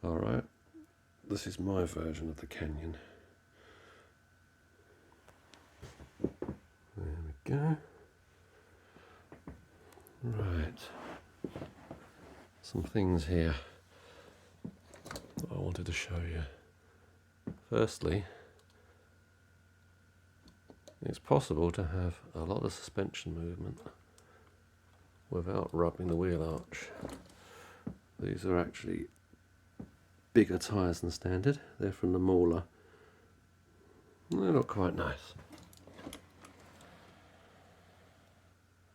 Alright, this is my version of the Kanyon. There we go. Right, some things here that I wanted to show you. Firstly, it's possible to have a lot of suspension movement without rubbing the wheel arch. These are actually bigger tyres than standard. They're from the Mauler. They look quite nice.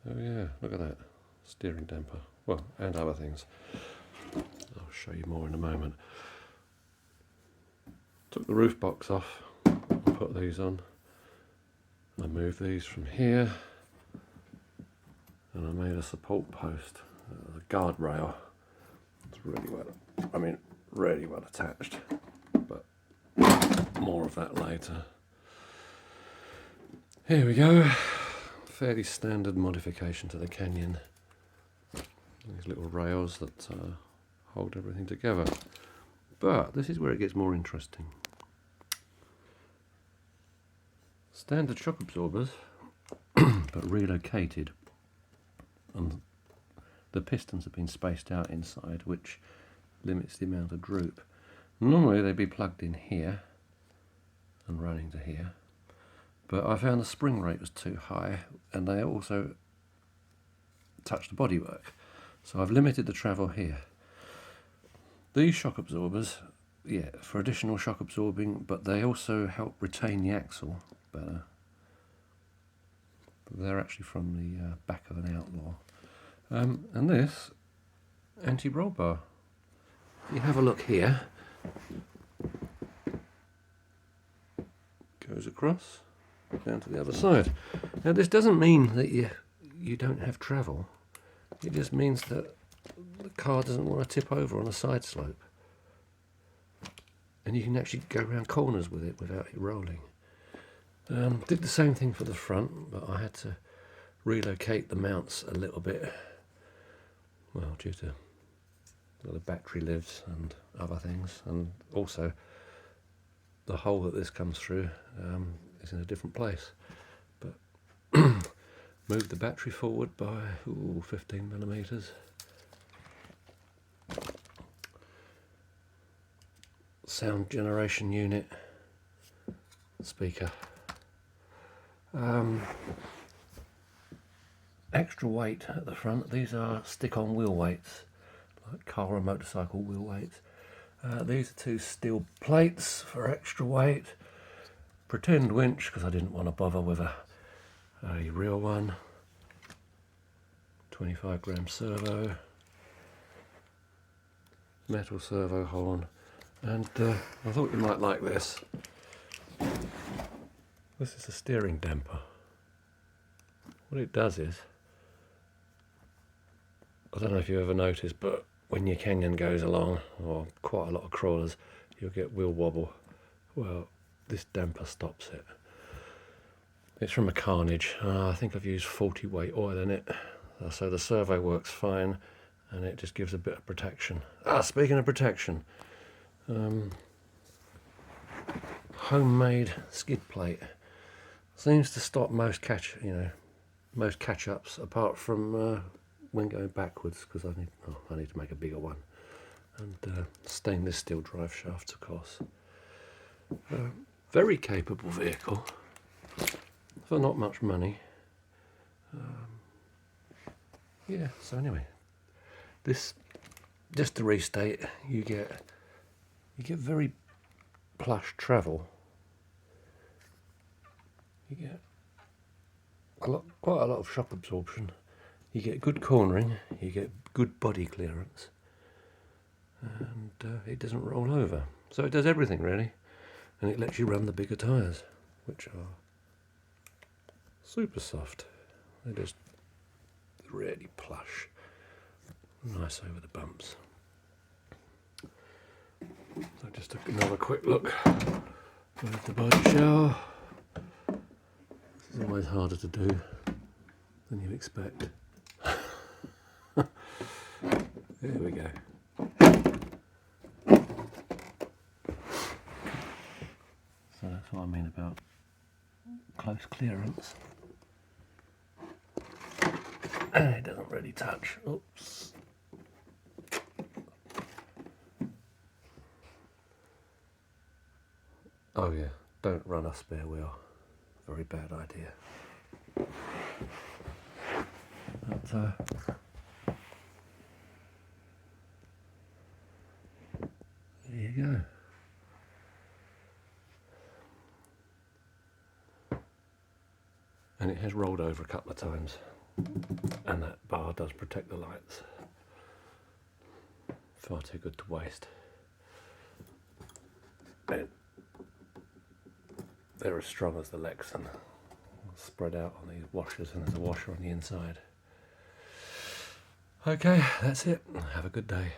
Oh yeah, look at that. Steering damper. Well, and other things. I'll show you more in a moment. Took the roof box off, put these on. I moved these from here, and I made a support post, a guardrail. It's really well, really well attached, but more of that later. Here we go. Fairly standard modification to the Kanyon. These little rails that hold everything together. But this is where it gets more interesting. Standard shock absorbers, but relocated, and the pistons have been spaced out inside, which limits the amount of droop. Normally they'd be plugged in here and running to here, but I found the spring rate was too high, and they also touch the bodywork, so I've limited the travel here. These shock absorbers, yeah, for additional shock absorbing, but they also help retain the axle better. They're actually from the back of an Outlaw. And this anti-roll bar. If you have a look here, goes across down to the other side. Now this doesn't mean that you don't have travel. It just means that the car doesn't want to tip over on a side slope, and you can actually go around corners with it without it rolling. Did the same thing for the front, but I had to relocate the mounts a little bit, well, due to where the battery lives and other things, and also the hole that this comes through is in a different place. But moved the battery forward by 15 millimeters. Sound generation unit, speaker. Extra weight at the front. These are stick-on wheel weights, like car or motorcycle wheel weights. These are two steel plates for extra weight. Pretend winch, because I didn't want to bother with a real one. 25 gram servo. Metal servo horn. And I thought you might like this. This is a steering damper. What it does is, I don't know if you ever noticed, but when your Kanyon goes along, or quite a lot of crawlers, you'll get wheel wobble. Well, this damper stops it. It's from a Carnage. I think I've used 40 weight oil in it, so the servo works fine, and it just gives a bit of protection. Speaking of protection, homemade skid plate seems to stop most catch-ups, apart from when going backwards, because I need to make a bigger one, and stainless steel drive shafts, of course. Very capable vehicle for not much money. Yeah, so anyway, this, just to restate, you get very plush travel. You get quite a lot of shock absorption. You get good cornering, you get good body clearance, and it doesn't roll over. So it does everything really, and it lets you run the bigger tyres, which are super soft. They're just really plush, nice over the bumps. So just another quick look at the body shower. This is always harder to do than you expect. There we go. That's what I mean about close clearance. It doesn't really touch. Oops. Oh yeah, don't run a spare wheel. Very bad idea. But, there you go. And it has rolled over a couple of times, and that bar does protect the lights. Far too good to waste. They're as strong as the Lexan, spread out on these washers, and there's a washer on the inside. Okay, that's it. Have a good day.